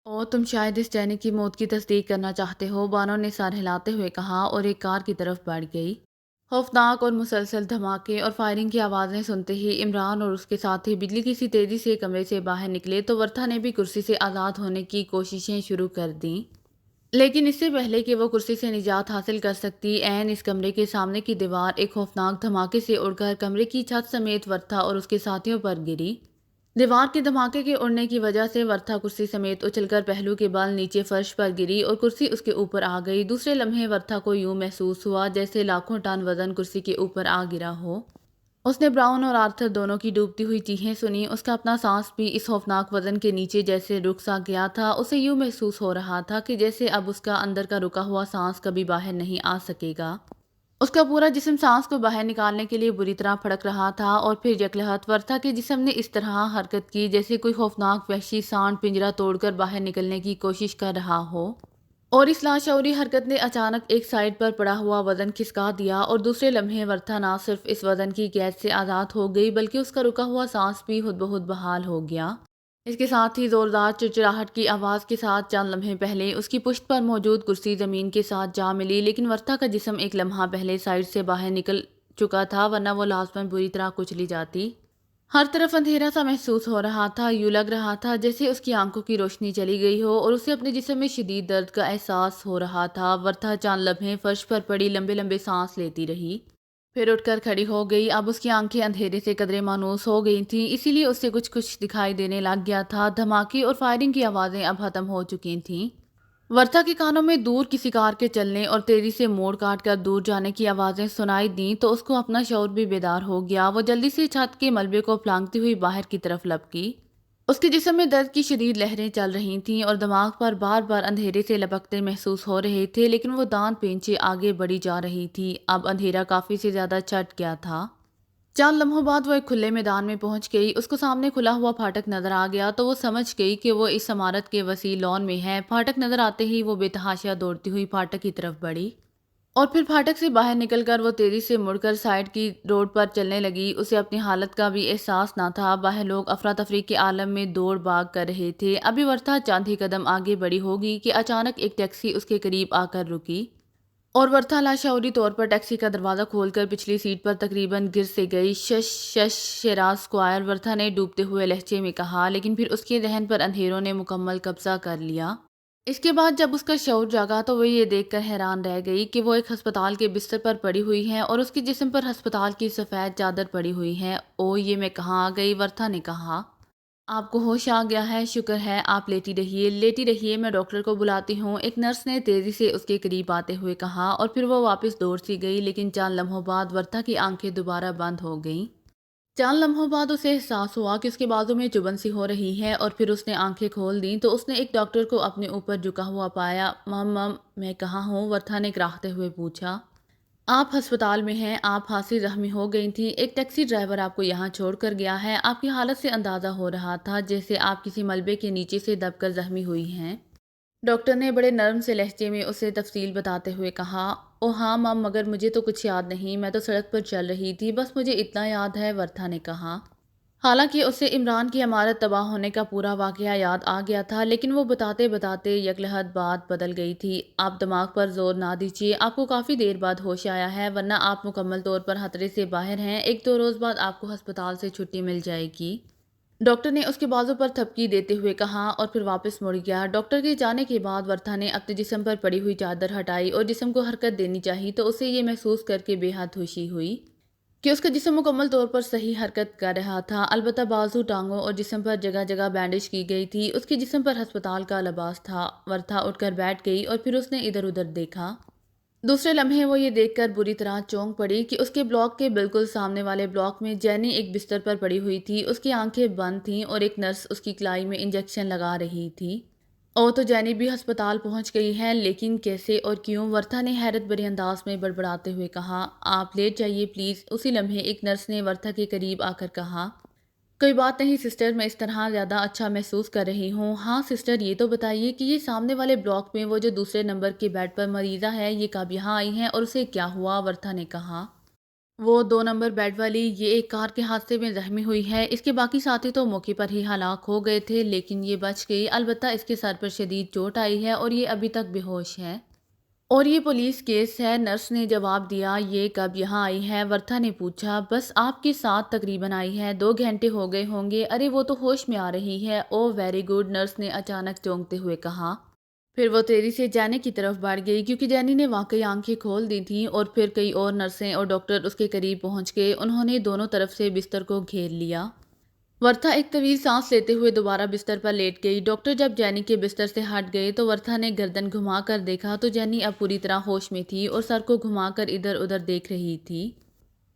اور تم شاید اس جینی کی موت کی تصدیق کرنا چاہتے ہو، بانو نے سر ہلاتے ہوئے کہا اور ایک کار کی طرف بڑھ گئی۔ خوفناک اور مسلسل دھماکے اور فائرنگ کی آوازیں سنتے ہی عمران اور اس کے ساتھی بجلی کی سی تیزی سے کمرے سے باہر نکلے تو ورتھا نے بھی کرسی سے آزاد ہونے کی کوششیں شروع کر دیں، لیکن اس سے پہلے کہ وہ کرسی سے نجات حاصل کر سکتی، عین اس کمرے کے سامنے کی دیوار ایک خوفناک دھماکے سے اڑ کر کمرے کی چھت سمیت ورتھا اور اس کے ساتھیوں پر گری۔ دیوار کے دھماکے کے اڑنے کی وجہ سے ورتھا کرسی سمیت اچھل کر پہلو کے بال نیچے فرش پر گری اور کرسی اس کے اوپر آ گئی۔ دوسرے لمحے ورتھا کو یوں محسوس ہوا جیسے لاکھوں ٹن وزن کرسی کے اوپر آ گرا ہو۔ اس نے براؤن اور آرتھر دونوں کی ڈوبتی ہوئی چیخیں سنی۔ اس کا اپنا سانس بھی اس خوفناک وزن کے نیچے جیسے رک سا گیا تھا۔ اسے یوں محسوس ہو رہا تھا کہ جیسے اب اس کا اندر کا رکا ہوا سانس کبھی باہر نہیں آ سکے گا۔ اس کا پورا جسم سانس کو باہر نکالنے کے لیے بری طرح پھڑک رہا تھا اور پھر یکلہت ورتھا کے جسم نے اس طرح حرکت کی جیسے کوئی خوفناک وحشی سانڈ پنجرا توڑ کر باہر نکلنے کی کوشش کر رہا ہو، اور اس لاشعوری حرکت نے اچانک ایک سائیڈ پر پڑا ہوا وزن کھسکا دیا اور دوسرے لمحے ورتھا نہ صرف اس وزن کی قید سے آزاد ہو گئی بلکہ اس کا رکا ہوا سانس بھی خود بخود بحال ہو گیا۔ اس کے ساتھ ہی زوردار چڑچڑاہٹ کی آواز کے ساتھ چند لمحے پہلے اس کی پشت پر موجود کرسی زمین کے ساتھ جا ملی، لیکن ورتھا کا جسم ایک لمحہ پہلے سائیڈ سے باہر نکل چکا تھا ورنہ وہ لازماً بری طرح کچلی جاتی۔ ہر طرف اندھیرا سا محسوس ہو رہا تھا، یوں لگ رہا تھا جیسے اس کی آنکھوں کی روشنی چلی گئی ہو اور اسے اپنے جسم میں شدید درد کا احساس ہو رہا تھا۔ ورتھا چند لمحے فرش پر پڑی لمبے لمبے سانس لیتی رہی، پھر اٹھ کر کھڑی ہو گئی۔ اب اس کی آنکھیں اندھیرے سے قدرے مانوس ہو گئی تھیں، اسی لیے اسے کچھ دکھائی دینے لگ گیا تھا۔ دھماکے اور فائرنگ کی آوازیں اب ختم ہو چکی تھیں۔ ورتھا کے کانوں میں دور کسی کار کے چلنے اور تیزی سے موڑ کاٹ کر دور جانے کی آوازیں سنائی دیں تو اس کو اپنا شعور بھی بیدار ہو گیا۔ وہ جلدی سے چھت کے ملبے کو پھلانگتی ہوئی باہر کی طرف لپکی۔ اس کے جسم میں درد کی شدید لہریں چل رہی تھیں اور دماغ پر بار بار اندھیرے سے لپکتے محسوس ہو رہے تھے، لیکن وہ دانت پینچے آگے بڑھی جا رہی تھی۔ اب اندھیرا کافی سے زیادہ چھٹ گیا تھا۔ چند لمحوں بعد وہ ایک کھلے میدان میں پہنچ گئی۔ اس کو سامنے کھلا ہوا پھاٹک نظر آ گیا تو وہ سمجھ گئی کہ وہ اس عمارت کے وسیع لان میں ہے۔ پھاٹک نظر آتے ہی وہ بے تحاشا دوڑتی ہوئی پھاٹک کی طرف بڑھی اور پھر پھاٹک سے باہر نکل کر وہ تیزی سے مڑ کر سائیڈ کی روڈ پر چلنے لگی۔ اسے اپنی حالت کا بھی احساس نہ تھا۔ باہر لوگ افراتفری کے عالم میں دوڑ بھاگ کر رہے تھے۔ ابھی ورتھا چند ہی قدم آگے بڑھی ہوگی کہ اچانک ایک ٹیکسی اس کے قریب آ کر رکی اور ورتھا لاشعوری طور پر ٹیکسی کا دروازہ کھول کر پچھلی سیٹ پر تقریباً گر سے گئی۔ شش شش شیراز اسکوائر، ورتھا نے ڈوبتے ہوئے لہجے میں کہا، لیکن پھر اس کے ذہن پر اندھیروں نے مکمل قبضہ کر لیا۔ اس کے بعد جب اس کا شعور جاگا تو وہ یہ دیکھ کر حیران رہ گئی کہ وہ ایک ہسپتال کے بستر پر پڑی ہوئی ہے اور اس کے جسم پر ہسپتال کی سفید چادر پڑی ہوئی ہے۔ او یہ میں کہاں آ گئی؟ ورتھا نے کہا۔ آپ کو ہوش آ گیا ہے، شکر ہے۔ آپ لیٹی رہیے، میں ڈاکٹر کو بلاتی ہوں، ایک نرس نے تیزی سے اس کے قریب آتے ہوئے کہا اور پھر وہ واپس دوڑ سی گئی، لیکن چند لمحوں بعد ورتھا کی آنکھیں دوبارہ بند ہو گئیں۔ چند لمحوں بعد اسے احساس ہوا کہ اس کے بازو میں چبھن سی ہو رہی ہے اور پھر اس نے آنکھیں کھول دیں تو اس نے ایک ڈاکٹر کو اپنے اوپر جھکا ہوا پایا۔ مم میں کہاں ہوں؟ ورتھا نے کراہتے ہوئے پوچھا۔ آپ ہسپتال میں ہیں، آپ خاصی زخمی ہو گئی تھیں، ایک ٹیکسی ڈرائیور آپ کو یہاں چھوڑ کر گیا ہے۔ آپ کی حالت سے اندازہ ہو رہا تھا جیسے آپ کسی ملبے کے نیچے سے دب کر زخمی ہوئی ہیں، ڈاکٹر نے بڑے نرم سے لہجے میں اسے تفصیل بتاتے ہوئے کہا۔ او ہاں مم، مگر مجھے تو کچھ یاد نہیں، میں تو سڑک پر چل رہی تھی، بس مجھے اتنا یاد ہے، ورتھا نے کہا۔ حالانکہ اسے عمران کی عمارت تباہ ہونے کا پورا واقعہ یاد آ گیا تھا، لیکن وہ بتاتے بتاتے یکلہت بات بدل گئی تھی۔ آپ دماغ پر زور نہ دیجیے، آپ کو کافی دیر بعد ہوش آیا ہے، ورنہ آپ مکمل طور پر خطرے سے باہر ہیں، 1-2 روز بعد آپ کو ہسپتال سے چھٹی مل جائے گی، ڈاکٹر نے اس کے بازو پر تھپکی دیتے ہوئے کہا اور پھر واپس مڑ گیا۔ ڈاکٹر کے جانے کے بعد ورتھا نے اپنے جسم پر پڑی ہوئی چادر ہٹائی اور جسم کو حرکت دینی چاہی تو اسے یہ محسوس کر کے بے حد خوشی ہوئی کہ اس کا جسم مکمل طور پر صحیح حرکت کر رہا تھا، البتہ بازو، ٹانگوں اور جسم پر جگہ جگہ بینڈیج کی گئی تھی۔ اس کے جسم پر ہسپتال کا لباس تھا۔ ورتھا اٹھ کر بیٹھ گئی اور پھر اس نے ادھر ادھر دیکھا۔ دوسرے لمحے وہ یہ دیکھ کر بری طرح چونک پڑی کہ اس کے بلاک کے بالکل سامنے والے بلاک میں جینی ایک بستر پر پڑی ہوئی تھی۔ اس کی آنکھیں بند تھیں اور ایک نرس اس کی کلائی میں انجیکشن لگا رہی تھی۔ او تو جینی بھی ہسپتال پہنچ گئی ہے، لیکن کیسے اور کیوں؟ ورتھا نے حیرت بھرے انداز میں بڑبڑاتے ہوئے کہا۔ آپ لیٹ جائیے پلیز، اسی لمحے ایک نرس نے ورتھا کے قریب آ کر کہا۔ کوئی بات نہیں سسٹر، میں اس طرح زیادہ اچھا محسوس کر رہی ہوں۔ ہاں سسٹر، یہ تو بتائیے کہ یہ سامنے والے بلاک میں وہ جو دوسرے نمبر کے بیڈ پر مریضہ ہے، یہ کب یہاں آئی ہیں اور اسے کیا ہوا؟ ورتھا نے کہا۔ وہ 2 نمبر بیڈ والی یہ ایک کار کے حادثے میں زخمی ہوئی ہے۔ اس کے باقی ساتھی تو موقع پر ہی ہلاک ہو گئے تھے، لیکن یہ بچ گئی۔ البتہ اس کے سر پر شدید چوٹ آئی ہے اور یہ ابھی تک بے ہوش ہے۔ اور یہ پولیس کیس ہے۔ نرس نے جواب دیا، یہ کب یہاں آئی ہے؟ ورتھا نے پوچھا۔ بس آپ کے ساتھ تقریباً آئی ہے، 2 گھنٹے ہو گئے ہوں گے۔ ارے وہ تو ہوش میں آ رہی ہے۔ او ویری گڈ، نرس نے اچانک چونکتے ہوئے کہا۔ پھر وہ تیزی سے جینی کی طرف بڑھ گئی، کیونکہ جینی نے واقعی آنکھیں کھول دی تھیں، اور پھر کئی اور نرسیں اور ڈاکٹر اس کے قریب پہنچ گئے۔ انہوں نے دونوں طرف سے بستر کو گھیر لیا۔ ورتھا ایک طویل سانس لیتے ہوئے دوبارہ بستر پر لیٹ گئی۔ ڈاکٹر جب جینی کے بستر سے ہٹ گئے تو ورتھا نے گردن گھما کر دیکھا تو جینی اب پوری طرح ہوش میں تھی اور سر کو گھما کر ادھر ادھر دیکھ رہی تھی۔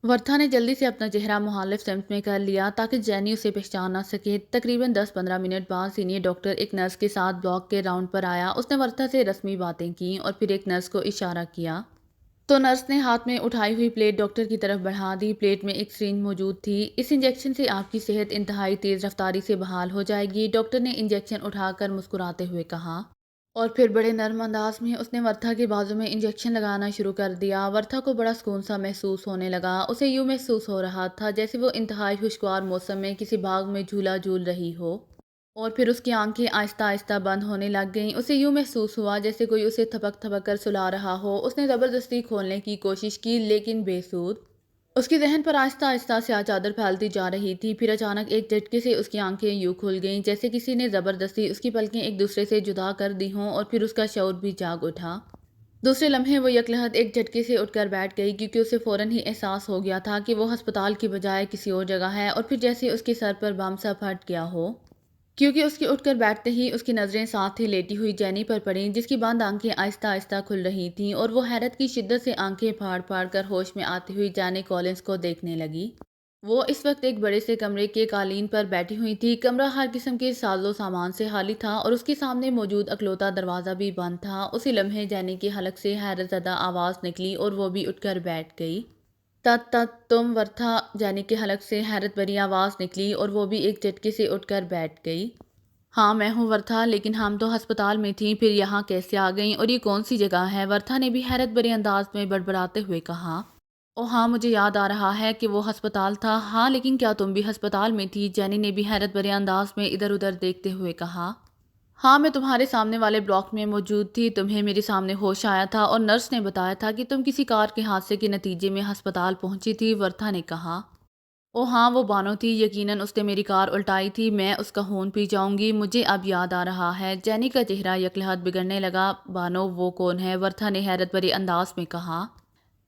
ورتھا نے جلدی سے اپنا چہرہ مخالف سمت میں کر لیا تاکہ جینی اسے پہچان نہ سکے۔ تقریباً 10-15 منٹ بعد سینئر ڈاکٹر ایک نرس کے ساتھ بلاک کے راؤنڈ پر آیا۔ اس نے ورتھا سے رسمی باتیں کیں اور پھر ایک نرس کو اشارہ کیا تو نرس نے ہاتھ میں اٹھائی ہوئی پلیٹ ڈاکٹر کی طرف بڑھا دی۔ پلیٹ میں ایک سرنج موجود تھی۔ اس انجیکشن سے آپ کی صحت انتہائی تیز رفتاری سے بحال ہو جائے گی، ڈاکٹر نے انجیکشن اٹھا کر مسکراتے ہوئے کہا۔ اور پھر بڑے نرم انداز میں اس نے ورتھا کے بازو میں انجیکشن لگانا شروع کر دیا۔ ورتھا کو بڑا سکون سا محسوس ہونے لگا۔ اسے یوں محسوس ہو رہا تھا جیسے وہ انتہائی خوشگوار موسم میں کسی باغ میں جھولا جھول رہی ہو۔ اور پھر اس کی آنکھیں آہستہ آہستہ بند ہونے لگ گئیں۔ اسے یوں محسوس ہوا جیسے کوئی اسے تھپک تھپک کر سلا رہا ہو۔ اس نے زبردستی کھولنے کی کوشش کی، لیکن بے سود۔ اس کے ذہن پر آہستہ آہستہ سیاہ چادر پھیلتی جا رہی تھی۔ پھر اچانک ایک جھٹکے سے اس کی آنکھیں یوں کھل گئیں جیسے کسی نے زبردستی اس کی پلکیں ایک دوسرے سے جدا کر دی ہوں، اور پھر اس کا شعور بھی جاگ اٹھا۔ دوسرے لمحے وہ یکلہت ایک جھٹکے سے اٹھ کر بیٹھ گئی، کیونکہ اسے فوراً ہی احساس ہو گیا تھا کہ وہ ہسپتال کی بجائے کسی اور جگہ ہے، اور پھر جیسے اس کے سر پر بم سا پھٹ گیا ہو، کیونکہ اس کے اٹھ کر بیٹھتے ہی اس کی نظریں ساتھ ہی لیٹی ہوئی جینی پر پڑیں، جس کی بند آنکھیں آہستہ آہستہ کھل رہی تھیں، اور وہ حیرت کی شدت سے آنکھیں پھاڑ پھاڑ کر ہوش میں آتی ہوئی جینی کولنس کو دیکھنے لگی۔ وہ اس وقت ایک بڑے سے کمرے کے قالین پر بیٹھی ہوئی تھی۔ کمرہ ہر قسم کے ساز و سامان سے خالی تھا، اور اس کے سامنے موجود اکلوتا دروازہ بھی بند تھا۔ اسی لمحے جینی کے حلق سے حیرت زدہ آواز نکلی اور وہ بھی اٹھ کر بیٹھ گئی۔ تت تت تم ورتھا، جینی کے حلق سے حیرت بھری آواز نکلی اور وہ بھی ایک جھٹکے سے اٹھ کر بیٹھ گئی۔ ہاں میں ہوں ورتھا، لیکن ہم تو ہسپتال میں تھیں، پھر یہاں کیسے آ گئیں؟ اور یہ کون سی جگہ ہے؟ ورتھا نے بھی حیرت بھرے انداز میں بڑبڑاتے ہوئے کہا۔ او ہاں، مجھے یاد آ رہا ہے کہ وہ ہسپتال تھا۔ ہاں لیکن کیا تم بھی ہسپتال میں تھی؟ جینی نے بھی حیرت بھرے انداز میں ادھر ادھر دیکھتے ہوئے کہا۔ ہاں میں تمہارے سامنے والے بلاک میں موجود تھی، تمہیں میرے سامنے ہوش آیا تھا اور نرس نے بتایا تھا کہ تم کسی کار کے حادثے کے نتیجے میں ہسپتال پہنچی تھی، ورتھا نے کہا۔ او ہاں وہ بانو تھی، یقیناً اس نے میری کار الٹائی تھی، میں اس کا خون پی جاؤں گی، مجھے اب یاد آ رہا ہے۔ جینی کا چہرہ یکلہت بگڑنے لگا۔ بانو وہ کون ہے؟ ورتھا نے حیرت بھرے انداز میں کہا۔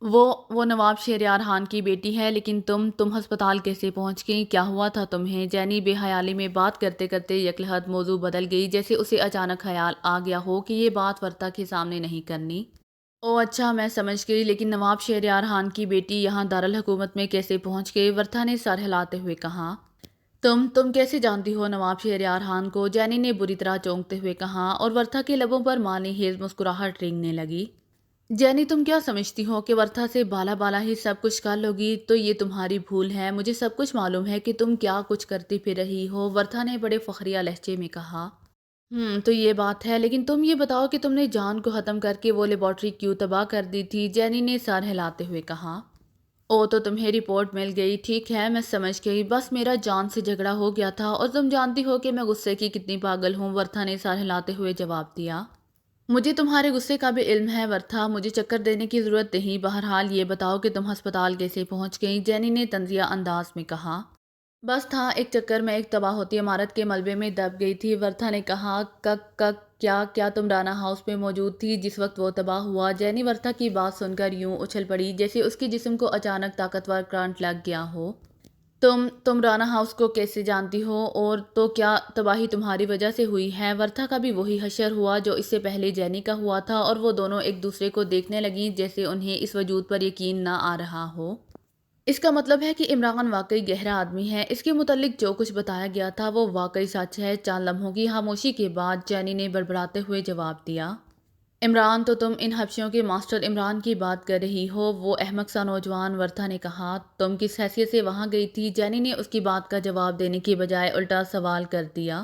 وہ نواب شہریار خان کی بیٹی ہے، لیکن تم ہسپتال کیسے پہنچ گئیں؟ کیا ہوا تھا تمہیں؟ جینی بے حیالی میں بات کرتے کرتے یکلہت موضوع بدل گئی، جیسے اسے اچانک خیال آ گیا ہو کہ یہ بات ورتھا کے سامنے نہیں کرنی۔ او اچھا میں سمجھ گئی، لیکن نواب شہریار خان کی بیٹی یہاں دارالحکومت میں کیسے پہنچ گئی؟ ورتھا نے سر ہلاتے ہوئے کہا۔ تم کیسے جانتی ہو نواب شہریار خان کو؟ جینی نے بری طرح چونکتے ہوئے کہا، اور ورتھا کے لبوں پر معنی خیز مسکراہٹ رینگنے لگی۔ جینی تم کیا سمجھتی ہو کہ ورتھا سے بالا بالا ہی سب کچھ کر لوگی؟ تو یہ تمہاری بھول ہے، مجھے سب کچھ معلوم ہے کہ تم کیا کچھ کرتی پھر رہی ہو، ورتھا نے بڑے فخریہ لہجے میں کہا۔ تو یہ بات ہے، لیکن تم یہ بتاؤ کہ تم نے جان کو ختم کر کے وہ لیبارٹری کیوں تباہ کر دی تھی؟ جینی نے سر ہلاتے ہوئے کہا۔ او تو تمہیں رپورٹ مل گئی، ٹھیک ہے میں سمجھ گئی، بس میرا جان سے جھگڑا ہو گیا تھا، اور تم جانتی ہو کہ میں غصے کی کتنی پاگل ہوں، ورتھا نے سر ہلاتے ہوئے جواب دیا۔ مجھے تمہارے غصے کا بھی علم ہے ورتھا، مجھے چکر دینے کی ضرورت نہیں، بہرحال یہ بتاؤ کہ تم ہسپتال کیسے پہنچ گئیں؟ جینی نے طنزیہ انداز میں کہا۔ بس تھا ایک چکر، میں ایک تباہ ہوتی عمارت کے ملبے میں دب گئی تھی، ورتھا نے کہا۔ کک کک کیا تم رانا ہاؤس میں موجود تھی جس وقت وہ تباہ ہوا؟ جینی ورتھا کی بات سن کر یوں اچھل پڑی جیسے اس کے جسم کو اچانک طاقتور کرنٹ لگ گیا ہو۔ تم رانا ہاؤس کو کیسے جانتی ہو؟ اور تو کیا تباہی تمہاری وجہ سے ہوئی ہے؟ ورتھا کا بھی وہی حشر ہوا جو اس سے پہلے جینی کا ہوا تھا، اور وہ دونوں ایک دوسرے کو دیکھنے لگیں جیسے انہیں اس وجود پر یقین نہ آ رہا ہو۔ اس کا مطلب ہے کہ عمران واقعی گہرا آدمی ہے، اس کے متعلق جو کچھ بتایا گیا تھا وہ واقعی سچ ہے۔ چند لمحوں کی خاموشی کے بعد جینی نے بڑبڑاتے ہوئے جواب دیا۔ عمران تو تم ان حبشیوں کے ماسٹر عمران کی بات کر رہی ہو، وہ احمق سا نوجوان، ورتھا نے کہا۔ تم کس حیثیت سے وہاں گئی تھی؟ جینی نے اس کی بات کا جواب دینے کی بجائے الٹا سوال کر دیا۔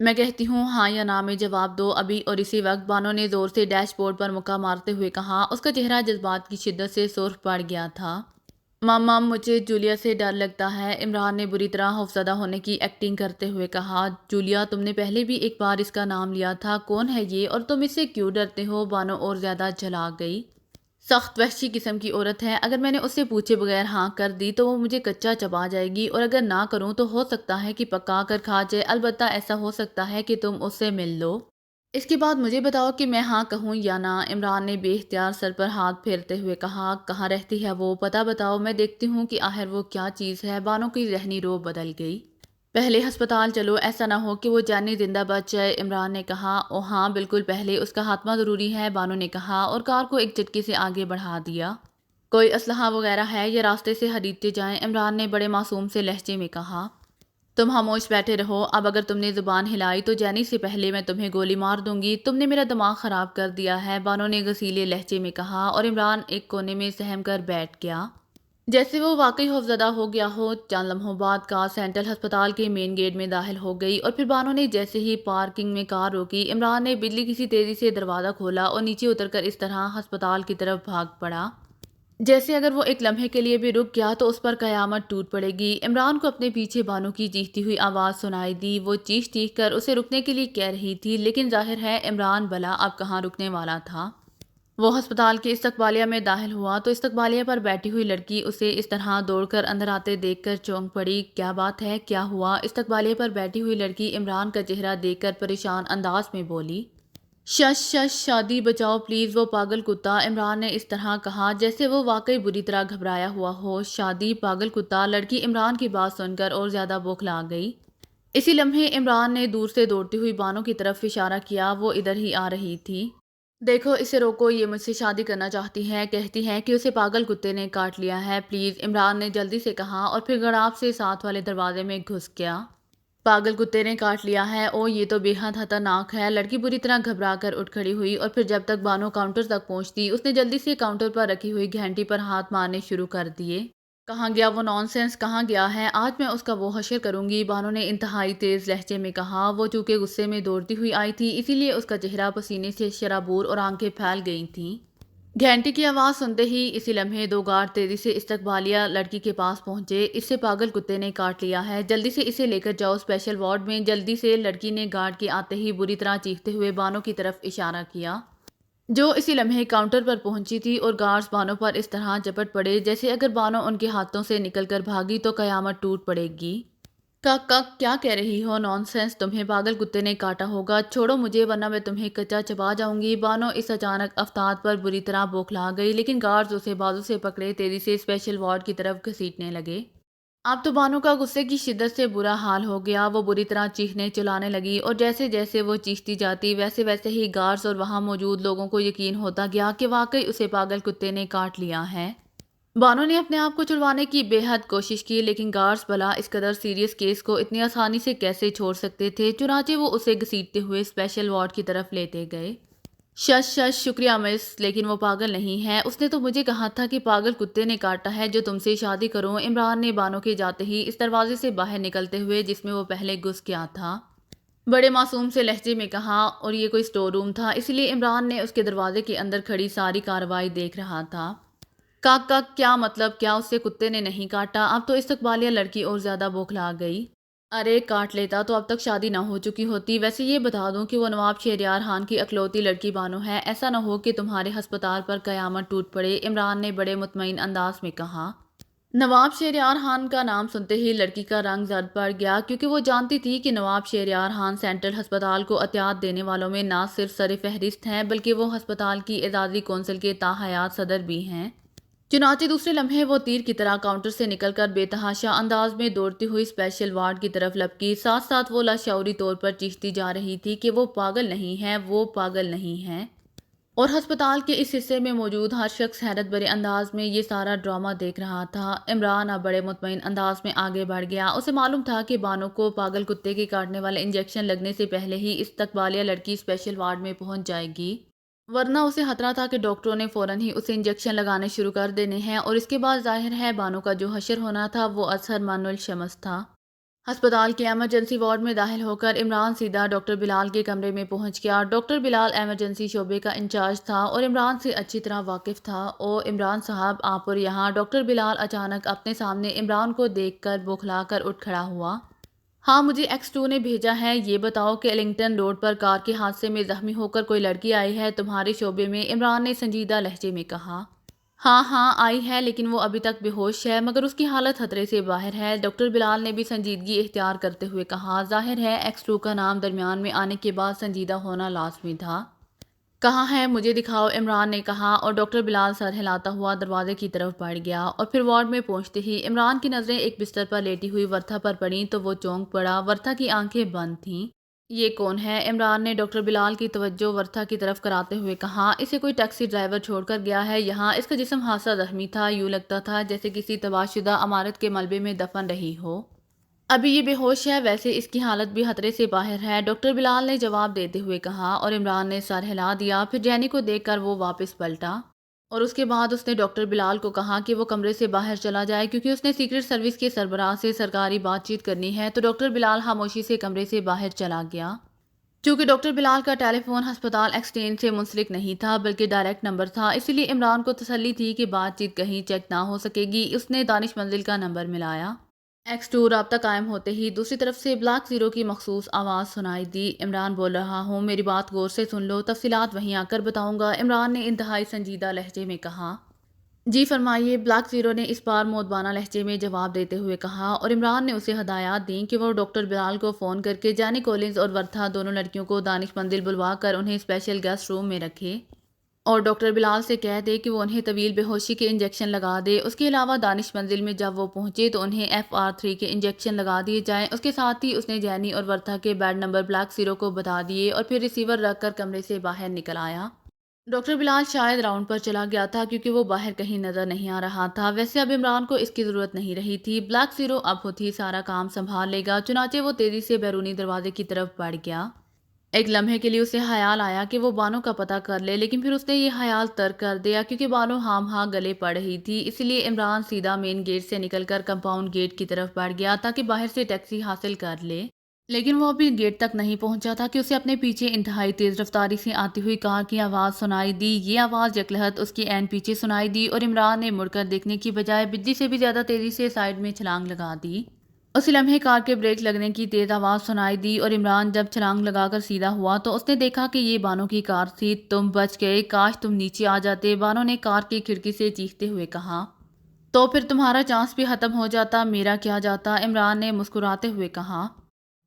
میں کہتی ہوں ہاں یا نہ میں جواب دو ابھی، اور اسی وقت بانو نے زور سے ڈیش بورڈ پر مکہ مارتے ہوئے کہا۔ اس کا چہرہ جذبات کی شدت سے سرخ پڑ گیا تھا۔ مام مجھے جولیا سے ڈر لگتا ہے، عمران نے بری طرح خوفزدہ ہونے کی ایکٹنگ کرتے ہوئے کہا۔ جولیا، تم نے پہلے بھی ایک بار اس کا نام لیا تھا، کون ہے یہ اور تم اس سے کیوں ڈرتے ہو؟ بانو اور زیادہ جھلا گئی۔ سخت وحشی قسم کی عورت ہے، اگر میں نے اس سے پوچھے بغیر ہاں کر دی تو وہ مجھے کچا چبا جائے گی، اور اگر نہ کروں تو ہو سکتا ہے کہ پکا کر کھا جائے، البتہ ایسا ہو سکتا ہے کہ تم اس سے مل لو۔ اس کے بعد مجھے بتاؤ کہ میں ہاں کہوں یا نہ، عمران نے بے اختیار سر پر ہاتھ پھیرتے ہوئے کہا۔ کہاں رہتی ہے وہ؟ پتہ بتاؤ، میں دیکھتی ہوں کہ آخر وہ کیا چیز ہے۔ بانو کی ذہنی رو بدل گئی۔ پہلے ہسپتال چلو، ایسا نہ ہو کہ وہ جانی زندہ بچ جائے، عمران نے کہا۔ او ہاں بالکل، پہلے اس کا خاتمہ ضروری ہے، بانو نے کہا اور کار کو ایک جھٹکے سے آگے بڑھا دیا۔ کوئی اسلحہ وغیرہ ہے یا راستے سے خریدتے جائیں، عمران نے بڑے معصوم سے لہجے میں کہا۔ تم خاموش بیٹھے رہو، اب اگر تم نے زبان ہلائی تو جانی سے پہلے میں تمہیں گولی مار دوں گی، تم نے میرا دماغ خراب کر دیا ہے، بانو نے غصیلے لہجے میں کہا، اور عمران ایک کونے میں سہم کر بیٹھ گیا۔ جیسے وہ واقعی خوفزدہ ہو گیا ہو۔ چند لمحوں بعد کار سینٹرل ہسپتال کے مین گیٹ میں داخل ہو گئی، اور پھر بانو نے جیسے ہی پارکنگ میں کار روکی، عمران نے بجلی کسی تیزی سے دروازہ کھولا اور نیچے اتر کر اس طرح ہسپتال کی طرف بھاگ پڑا جیسے اگر وہ ایک لمحے کے لیے بھی رک گیا تو اس پر قیامت ٹوٹ پڑے گی۔ عمران کو اپنے پیچھے بانو کی چیختی ہوئی آواز سنائی دی۔ وہ چیخ کر اسے رکنے کے لیے کہہ رہی تھی، لیکن ظاہر ہے عمران بھلا اب کہاں رکنے والا تھا۔ وہ ہسپتال کے استقبالیہ میں داخل ہوا تو استقبالیہ پر بیٹھی ہوئی لڑکی اسے اس طرح دوڑ کر اندر آتے دیکھ کر چونک پڑی۔ کیا بات ہے، کیا ہوا؟ استقبالیہ پر بیٹھی ہوئی لڑکی عمران کا چہرہ دیکھ کر پریشان انداز میں بولی۔ شش شش، شادی بچاؤ پلیز، وہ پاگل کتا، عمران نے اس طرح کہا جیسے وہ واقعی بری طرح گھبرایا ہوا ہو۔ شادی، پاگل کتا، لڑکی عمران کی بات سن کر اور زیادہ بوکھلا گئی۔ اسی لمحے عمران نے دور سے دوڑتی ہوئی بانو کی طرف اشارہ کیا، وہ ادھر ہی آ رہی تھی۔ دیکھو اسے روکو، یہ مجھ سے شادی کرنا چاہتی ہے، کہتی ہے کہ اسے پاگل کتے نے کاٹ لیا ہے، پلیز، عمران نے جلدی سے کہا، اور پھر گڑاب سے ساتھ والے دروازے میں گھس گیا۔ پاگل کتے نے کاٹ لیا ہے؟ او یہ تو بے حد خطرناک ہے۔ لڑکی بری طرح گھبرا کر اٹھ کھڑی ہوئی، اور پھر جب تک بانو کاؤنٹر تک پہنچتی اس نے جلدی سے کاؤنٹر پر رکھی ہوئی گھنٹی پر ہاتھ مارنے شروع کر دیے۔ کہاں گیا وہ نان سینس، کہاں گیا ہے؟ آج میں اس کا وہ حشر کروں گی، بانو نے انتہائی تیز لہجے میں کہا۔ وہ چونکہ غصے میں دوڑتی ہوئی آئی تھی اسی لیے اس کا چہرہ پسینے سے شرابور اور آنکھیں پھیل گئی تھیں۔ گھنٹی کی آواز سنتے ہی اسی لمحے دو گارڈ تیزی سے استقبالیہ لڑکی کے پاس پہنچے۔ اسے پاگل کتے نے کاٹ لیا ہے، جلدی سے اسے لے کر جاؤ اسپیشل وارڈ میں، جلدی سے، لڑکی نے گارڈ کے آتے ہی بری طرح چیختے ہوئے بانو کی طرف اشارہ کیا، جو اسی لمحے کاؤنٹر پر پہنچی تھی، اور گارڈز بانو پر اس طرح جپٹ پڑے جیسے اگر بانو ان کے ہاتھوں سے نکل کر بھاگی تو قیامت ٹوٹ پڑے گی۔ کیا کہہ رہی ہو؟ نان سینس، تمہیں پاگل کتے نے کاٹا ہوگا، چھوڑو مجھے ورنہ میں تمہیں کچا چبا جاؤں گی۔ بانو اس اچانک افتاد پر بری طرح بوکھلا گئی، لیکن گارڈز اسے بازو سے پکڑے تیزی سے اسپیشل وارڈ کی طرف گھسیٹنے لگے۔ اب تو بانو کا غصے کی شدت سے برا حال ہو گیا، وہ بری طرح چیخنے چلانے لگی، اور جیسے جیسے وہ چیختی جاتی ویسے ویسے ہی گارڈز اور وہاں موجود لوگوں کو یقین ہوتا گیا کہ واقعی اسے پاگل کتے نے کاٹ لیا ہے۔ بانو نے اپنے آپ کو چھڑوانے کی بے حد کوشش کی، لیکن گارڈز بھلا اس قدر سیریس کیس کو اتنی آسانی سے کیسے چھوڑ سکتے تھے؟ چنانچہ وہ اسے گھسیٹتے ہوئے اسپیشل وارڈ کی طرف لیتے گئے۔ شش شش، شکریہ مس، لیکن وہ پاگل نہیں ہے، اس نے تو مجھے کہا تھا کہ پاگل کتے نے کاٹا ہے جو تم سے شادی کروں، عمران نے بانو کے جاتے ہی اس دروازے سے باہر نکلتے ہوئے جس میں وہ پہلے گھس گیا تھا بڑے معصوم سے لہجے میں کہا، اور یہ کوئی اسٹور روم تھا اس لیے عمران نے اس کے دروازے کے اندر کھڑی ساری کارروائی دیکھ رہا تھا۔ کیا مطلب، کیا اس سے کتے نے نہیں کاٹا؟ اب تو استقبالیہ لڑکی اور زیادہ بوکھلا گئی۔ ارے کاٹ لیتا تو اب تک شادی نہ ہو چکی ہوتی، ویسے یہ بتا دوں کہ وہ نواب شہریار خان کی اکلوتی لڑکی بانو ہے، ایسا نہ ہو کہ تمہارے ہسپتال پر قیامت ٹوٹ پڑے، عمران نے بڑے مطمئن انداز میں کہا۔ نواب شہریار خان کا نام سنتے ہی لڑکی کا رنگ زرد پڑ گیا، کیونکہ وہ جانتی تھی کہ نواب شہریار خان سینٹرل ہسپتال کو عطیات دینے والوں میں نہ صرف سر فہرست ہیں بلکہ وہ ہسپتال کی اعزازی کونسل کے تاحیات صدر بھی ہیں۔ چنانچہ دوسرے لمحے وہ تیر کی طرح کاؤنٹر سے نکل کر بے تحاشا انداز میں دوڑتی ہوئی اسپیشل وارڈ کی طرف لپکی، ساتھ ساتھ وہ لاشعوری طور پر چیختی جا رہی تھی کہ وہ پاگل نہیں ہے، وہ پاگل نہیں ہے۔ اور ہسپتال کے اس حصے میں موجود ہر شخص حیرت بھرے انداز میں یہ سارا ڈرامہ دیکھ رہا تھا۔ عمران اب بڑے مطمئن انداز میں آگے بڑھ گیا، اسے معلوم تھا کہ بانو کو پاگل کتے کے کاٹنے والے انجیکشن لگنے سے پہلے ہی استقبالیہ لڑکی اسپیشل وارڈ میں پہنچ جائے گی، ورنہ اسے خطرہ تھا کہ ڈاکٹروں نے فوراً ہی اسے انجیکشن لگانے شروع کر دینے ہیں، اور اس کے بعد ظاہر ہے بانو کا جو حشر ہونا تھا وہ ازہر من الشمس تھا۔ ہسپتال کے ایمرجنسی وارڈ میں داخل ہو کر عمران سیدھا ڈاکٹر بلال کے کمرے میں پہنچ گیا۔ ڈاکٹر بلال ایمرجنسی شعبے کا انچارج تھا اور عمران سے اچھی طرح واقف تھا۔ او عمران صاحب، آپ اور یہاں؟ ڈاکٹر بلال اچانک اپنے سامنے عمران کو دیکھ کر بوکھلا کر اٹھ کھڑا ہوا۔ ہاں، مجھے X2 نے بھیجا ہے۔ یہ بتاؤ کہ ایلنگٹن روڈ پر کار کے حادثے میں زخمی ہو کر کوئی لڑکی آئی ہے تمہارے شعبے میں؟ عمران نے سنجیدہ لہجے میں کہا۔ ہاں ہاں آئی ہے، لیکن وہ ابھی تک بے ہوش ہے، مگر اس کی حالت خطرے سے باہر ہے۔ ڈاکٹر بلال نے بھی سنجیدگی اختیار کرتے ہوئے کہا۔ ظاہر ہے X2 کا نام درمیان میں آنے کے بعد سنجیدہ ہونا لازمی تھا۔ کہاں ہے؟ مجھے دکھاؤ، عمران نے کہا، اور ڈاکٹر بلال سر ہلاتا ہوا دروازے کی طرف بڑھ گیا۔ اور پھر وارڈ میں پہنچتے ہی عمران کی نظریں ایک بستر پر لیٹی ہوئی ورتھا پر پڑیں تو وہ چونک پڑا۔ ورتھا کی آنکھیں بند تھیں۔ یہ کون ہے؟ عمران نے ڈاکٹر بلال کی توجہ ورتھا کی طرف کراتے ہوئے کہا۔ اسے کوئی ٹیکسی ڈرائیور چھوڑ کر گیا ہے یہاں۔ اس کا جسم حادثہ زخمی تھا، یوں لگتا تھا جیسے کسی تباہ شدہ عمارت کے ملبے میں دفن رہی ہو۔ ابھی یہ بے ہوش ہے، ویسے اس کی حالت بھی خطرے سے باہر ہے، ڈاکٹر بلال نے جواب دیتے ہوئے کہا، اور عمران نے سر ہلا دیا۔ پھر جینی کو دیکھ کر وہ واپس پلٹا اور اس کے بعد اس نے ڈاکٹر بلال کو کہا کہ وہ کمرے سے باہر چلا جائے کیونکہ اس نے سیکرٹ سروس کے سربراہ سے سرکاری بات چیت کرنی ہے۔ تو ڈاکٹر بلال خاموشی سے کمرے سے باہر چلا گیا۔ چونکہ ڈاکٹر بلال کا ٹیلی فون ہسپتال ایکسچینج سے منسلک نہیں تھا بلکہ ڈائریکٹ نمبر تھا، اسی لیے عمران کو تسلی تھی کہ بات چیت کہیں چیک نہ ہو سکے گی۔ اس نے دانش منزل کا نمبر ملایا۔ X2 رابطہ قائم ہوتے ہی دوسری طرف سے بلاک 0 کی مخصوص آواز سنائی دی۔ عمران بول رہا ہوں، میری بات غور سے سن لو، تفصیلات وہیں آ کر بتاؤں گا، عمران نے انتہائی سنجیدہ لہجے میں کہا۔ جی فرمائیے، بلاک 0 نے اس بار مودبانہ لہجے میں جواب دیتے ہوئے کہا، اور عمران نے اسے ہدایات دیں کہ وہ ڈاکٹر بلال کو فون کر کے جانی کولنز اور ورتھا دونوں لڑکیوں کو دانش منزل بلوا کر انہیں اسپیشل گیسٹ روم میں رکھے، اور ڈاکٹر بلال سے کہہ دے کہ وہ انہیں طویل بے ہوشی کے انجیکشن لگا دے۔ اس کے علاوہ دانش منزل میں جب وہ پہنچے تو انہیں FR3 کے انجیکشن لگا دیے جائیں۔ اس کے ساتھ ہی اس نے جینی اور ورتھا کے بیڈ نمبر بلاک 0 کو بتا دیے اور پھر ریسیور رکھ کر کمرے سے باہر نکل آیا۔ ڈاکٹر بلال شاید راؤنڈ پر چلا گیا تھا کیونکہ وہ باہر کہیں نظر نہیں آ رہا تھا۔ ویسے اب عمران کو اس کی ضرورت نہیں رہی تھی، بلاک 0 اب خود ہی سارا کام سنبھال لے گا۔ چنانچہ وہ تیزی سے بیرونی دروازے کی طرف بڑھ گیا۔ ایک لمحے کے لیے اسے خیال آیا کہ وہ بانو کا پتہ کر لے، لیکن پھر اس نے یہ خیال ترک کر دیا کیونکہ بانو ہاں گلے پڑ رہی تھی۔ اس لیے عمران سیدھا مین گیٹ سے نکل کر کمپاؤنڈ گیٹ کی طرف بڑھ گیا تاکہ باہر سے ٹیکسی حاصل کر لے، لیکن وہ ابھی گیٹ تک نہیں پہنچا تھا کہ اسے اپنے پیچھے انتہائی تیز رفتاری سے آتی ہوئی کار کی آواز سنائی دی۔ یہ آواز یکلہت اس کے عین پیچھے سنائی دی اور عمران نے مڑ کر دیکھنے کی بجائے بجلی سے بھی زیادہ تیزی سے سائیڈ میں چھلانگ لگا دی۔ اسی لمحے کار کے بریک لگنے کی تیز آواز سنائی دی اور عمران جب چھلانگ لگا کر سیدھا ہوا تو اس نے دیکھا کہ یہ بانو کی کار تھی۔ تم بچ گئے، کاش تم نیچے آ جاتے، بانو نے کار کی کھڑکی سے چیختے ہوئے کہا۔ تو پھر تمہارا چانس بھی ختم ہو جاتا، میرا کیا جاتا، عمران نے مسکراتے ہوئے کہا۔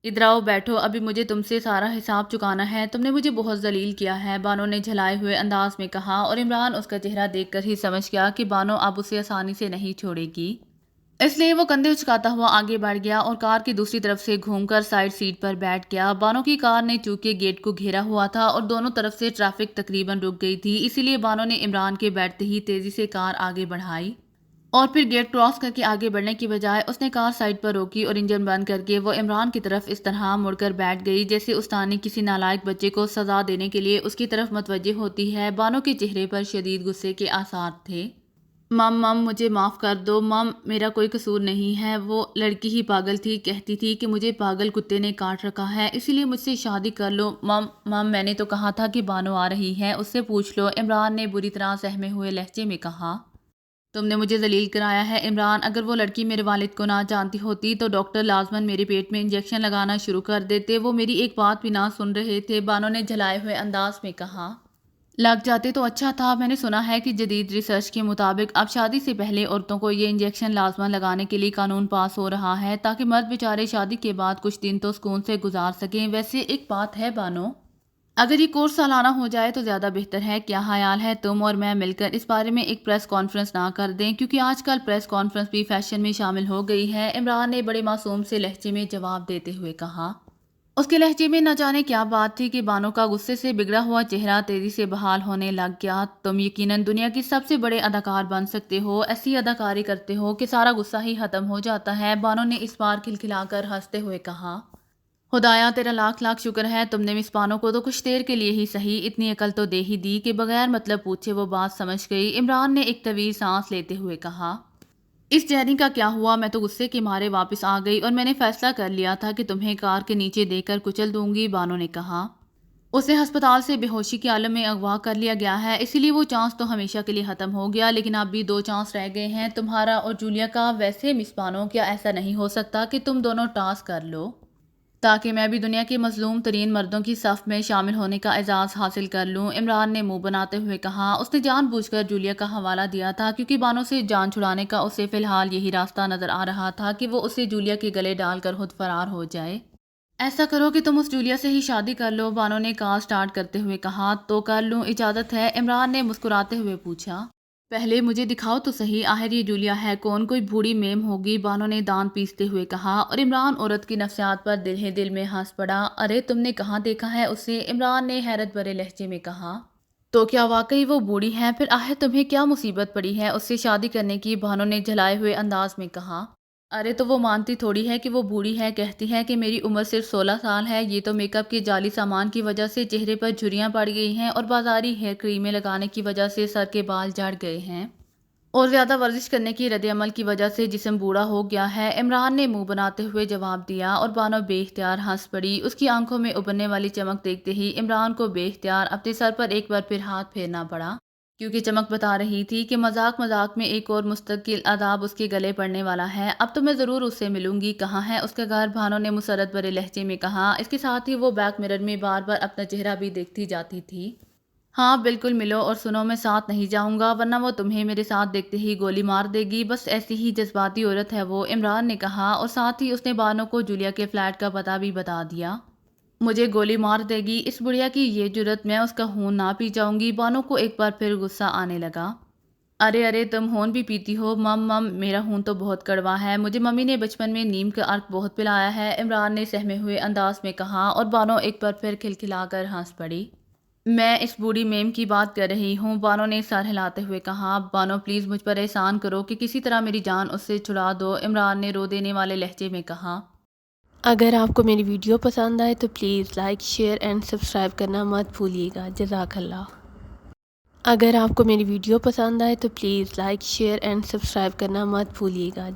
ادھر آؤ، بیٹھو، ابھی مجھے تم سے سارا حساب چکانا ہے، تم نے مجھے بہت ذلیل کیا ہے، بانو نے جھلائے ہوئے انداز میں کہا، اور عمران اس کا چہرہ دیکھ کر ہی سمجھ گیا کہ بانو اب اسے آسانی سے نہیں چھوڑے گی۔ اس لیے وہ کندھے اچکاتا ہوا آگے بڑھ گیا اور کار کی دوسری طرف سے گھوم کر سائیڈ سیٹ پر بیٹھ گیا۔ بانو کی کار نے چونکہ گیٹ کو گھیرا ہوا تھا اور دونوں طرف سے ٹریفک تقریباً رک گئی تھی، اسی لیے بانو نے عمران کے بیٹھتے ہی تیزی سے کار آگے بڑھائی اور پھر گیٹ کراس کر کے آگے بڑھنے کی بجائے اس نے کار سائیڈ پر روکی اور انجن بند کر کے وہ عمران کی طرف اس طرح مڑ کر بیٹھ گئی جیسے استانی کسی نالائق بچے کو سزا دینے کے لیے اس کی طرف متوجہ ہوتی ہے۔ بانو کے چہرے پر شدید غصے کے آثار تھے۔ مم مجھے معاف کر دو مم، میرا کوئی قصور نہیں ہے، وہ لڑکی ہی پاگل تھی، کہتی تھی کہ مجھے پاگل کتے نے کاٹ رکھا ہے، اسی لیے مجھ سے شادی کر لو۔ مم میں نے تو کہا تھا کہ بانو آ رہی ہے، اس سے پوچھ لو، عمران نے بری طرح سہمے ہوئے لہجے میں کہا۔ تم نے مجھے ذلیل کرایا ہے عمران، اگر وہ لڑکی میرے والد کو نہ جانتی ہوتی تو ڈاکٹر لازمن میرے پیٹ میں انجیکشن لگانا شروع کر دیتے، وہ میری ایک بات بھی نہ سن رہے تھے، بانو نے جھلائے ہوئے انداز میں کہا۔ لگ جاتے تو اچھا تھا، میں نے سنا ہے کہ جدید ریسرچ کے مطابق اب شادی سے پہلے عورتوں کو یہ انجیکشن لازمن لگانے کے لیے قانون پاس ہو رہا ہے تاکہ مرد بیچارے شادی کے بعد کچھ دن تو سکون سے گزار سکیں۔ ویسے ایک بات ہے بانو، اگر یہ کورس سالانہ ہو جائے تو زیادہ بہتر ہے، کیا خیال ہے تم اور میں مل کر اس بارے میں ایک پریس کانفرنس نہ کر دیں، کیونکہ آج کل پریس کانفرنس بھی فیشن میں شامل ہو گئی ہے، عمران نے بڑے معصوم سے لہجے میں جواب دیتے ہوئے کہا۔ اس کے لہجے میں نہ جانے کیا بات تھی کہ بانو کا غصے سے بگڑا ہوا چہرہ تیزی سے بحال ہونے لگ گیا۔ تم یقیناً دنیا کی سب سے بڑے اداکار بن سکتے ہو، ایسی اداکاری کرتے ہو کہ سارا غصہ ہی ختم ہو جاتا ہے، بانو نے اس بار کھلکھلا کر ہنستے ہوئے کہا۔ خدایا تیرا لاکھ لاکھ شکر ہے، تم نے مس بانو کو تو کچھ دیر کے لیے ہی صحیح اتنی عقل تو دے ہی دی کہ بغیر مطلب پوچھے وہ بات سمجھ گئی، عمران نے ایک طویل سانس لیتے ہوئے کہا۔ اس جیری کا کیا ہوا؟ میں تو غصے کے مارے واپس آ گئی اور میں نے فیصلہ کر لیا تھا کہ تمہیں کار کے نیچے دے کر کچل دوں گی، بانو نے کہا۔ اسے ہسپتال سے بے ہوشی کے عالم میں اغوا کر لیا گیا ہے، اسی لیے وہ چانس تو ہمیشہ کے لیے ختم ہو گیا، لیکن اب بھی 2 چانس رہ گئے ہیں، تمہارا اور جولیا کا۔ ویسے مس بانو، کیا ایسا نہیں ہو سکتا کہ تم دونوں ٹاس کر لو تاکہ میں بھی دنیا کے مظلوم ترین مردوں کی صف میں شامل ہونے کا اعزاز حاصل کر لوں؟ عمران نے منہ بناتے ہوئے کہا۔ اس نے جان بوجھ کر جولیا کا حوالہ دیا تھا کیونکہ بانو سے جان چھڑانے کا اسے فی الحال یہی راستہ نظر آ رہا تھا کہ وہ اسے جولیا کے گلے ڈال کر خود فرار ہو جائے۔ ایسا کرو کہ تم اس جولیا سے ہی شادی کر لو، بانو نے کار سٹارٹ کرتے ہوئے کہا۔ تو کر لوں، اجازت ہے؟ عمران نے مسکراتے ہوئے پوچھا۔ پہلے مجھے دکھاؤ تو صحیح، آخر یہ جولیا ہے کون؟ کوئی بوڑھی میم ہوگی، بانو نے دانت پیستے ہوئے کہا، اور عمران عورت کی نفسیات پر دل ہی دل میں ہنس پڑا۔ ارے تم نے کہاں دیکھا ہے اسے؟ عمران نے حیرت بھرے لہجے میں کہا۔ تو کیا واقعی وہ بوڑھی ہے؟ پھر آخر تمہیں کیا مصیبت پڑی ہے اس سے شادی کرنے کی؟ بانو نے جھلائے ہوئے انداز میں کہا۔ ارے تو وہ مانتی تھوڑی ہے کہ وہ بوڑھی ہے، کہتی ہے کہ میری عمر صرف 16 سال ہے۔ یہ تو میک اپ کے جعلی سامان کی وجہ سے چہرے پر جھریاں پڑ گئی ہیں اور بازاری ہیئر کریمیں لگانے کی وجہ سے سر کے بال جھڑ گئے ہیں، اور زیادہ ورزش کرنے کی رد عمل کی وجہ سے جسم بوڑھا ہو گیا ہے، عمران نے منہ بناتے ہوئے جواب دیا، اور بانو بے اختیار ہنس پڑی۔ اس کی آنکھوں میں ابھرنے والی چمک دیکھتے ہی عمران کو بے اختیار اپنے سر پر ایک بار پھر ہاتھ پھیرنا پڑا، کیونکہ چمک بتا رہی تھی کہ مذاق مذاق میں ایک اور مستقل عذاب اس کے گلے پڑنے والا ہے۔ اب تو میں ضرور اس سے ملوں گی، کہاں ہے اس کا گھر؟ بانو نے مسرت بھرے لہجے میں کہا۔ اس کے ساتھ ہی وہ بیک مرر میں بار بار اپنا چہرہ بھی دیکھتی جاتی تھی۔ ہاں بالکل ملو، اور سنو، میں ساتھ نہیں جاؤں گا ورنہ وہ تمہیں میرے ساتھ دیکھتے ہی گولی مار دے گی، بس ایسی ہی جذباتی عورت ہے وہ، عمران نے کہا، اور ساتھ ہی اس نے بانو کو جولیا کے فلیٹ کا پتہ بھی بتا دیا۔ مجھے گولی مار دے گی؟ اس بڑھیا کی یہ جرت! میں اس کا خون نہ پی جاؤں گی؟ بانو کو ایک بار پھر غصہ آنے لگا۔ ارے تم خون بھی پیتی ہو؟ مم میرا خون تو بہت کڑوا ہے، مجھے ممی نے بچپن میں نیم کا عرق بہت پلایا ہے، عمران نے سہمے ہوئے انداز میں کہا، اور بانو ایک بار پھر کھلکھلا کر ہنس پڑی۔ میں اس بوڑھی میم کی بات کر رہی ہوں، بانو نے سر ہلاتے ہوئے کہا۔ بانو پلیز مجھ پر احسان کرو کہ کسی طرح میری جان اس سے چھڑا دو، عمران نے رو دینے والے لہجے میں کہا۔ اگر آپ کو میری ویڈیو پسند آئے تو please like, share and subscribe کرنا مت بھولیے گا، جزاک اللہ۔ اگر آپ کو میری ویڈیو پسند آئے تو please like, share and subscribe کرنا مت بھولیے گا۔